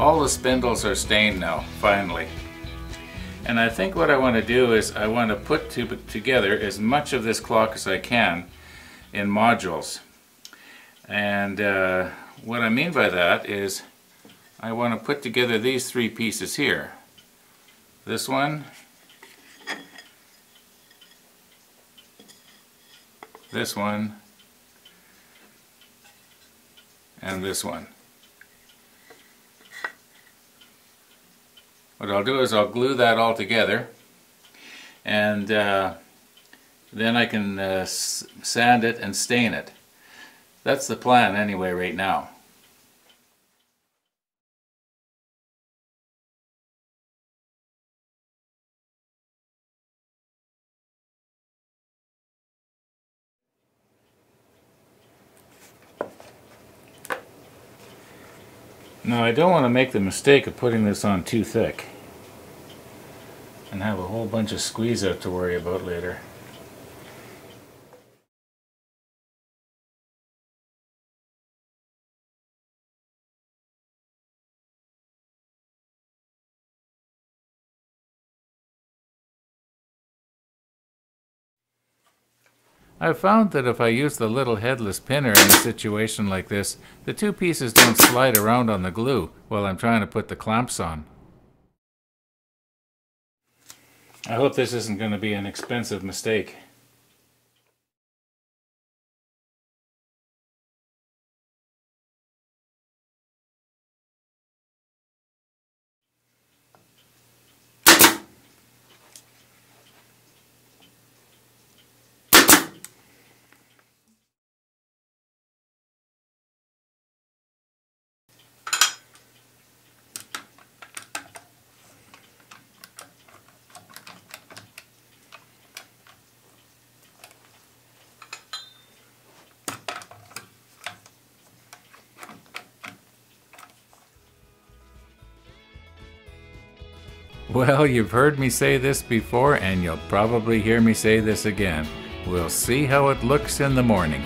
all the spindles are stained now, finally. And I think what I want to do is I want to put together as much of this clock as I can in modules. And what I mean by that is I want to put together these three pieces here. This one, this one, and this one. What I'll do is I'll glue that all together, and then I can sand it and stain it. That's the plan anyway right now. Now I don't want to make the mistake of putting this on too thick and have a whole bunch of squeeze out to worry about later. I've found that if I use the little headless pinner in a situation like this, the two pieces don't slide around on the glue while I'm trying to put the clamps on. I hope this isn't going to be an expensive mistake. Well, you've heard me say this before, and you'll probably hear me say this again. We'll see how it looks in the morning.